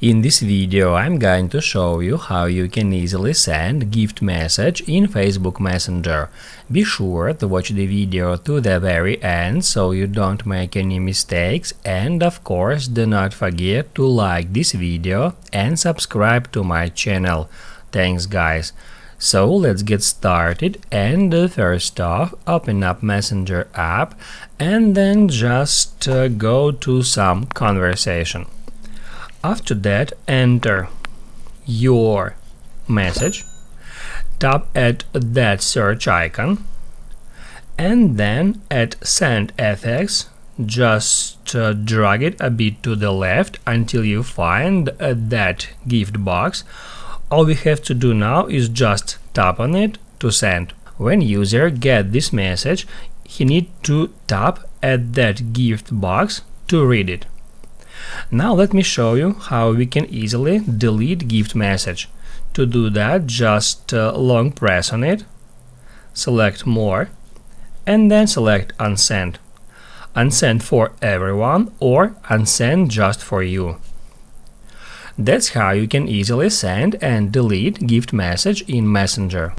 In this video I'm going to show you how you can easily send gift message in Facebook Messenger. Be sure to watch the video to the very end so you don't make any mistakes, and of course do not forget to like this video and subscribe to my channel. Thanks guys. So let's get started, and first off open up Messenger app and then just go to some conversation. After that, enter your message, tap at that search icon, and then at SendFX, just drag it a bit to the left until you find that gift box. All we have to do now is just tap on it to send. When user get this message, he need to tap at that gift box to read it. Now let me show you how we can easily delete gift message. To do that, just long press on it, select more, and then select unsend. Unsend for everyone or unsend just for you. That's how you can easily send and delete gift message in Messenger.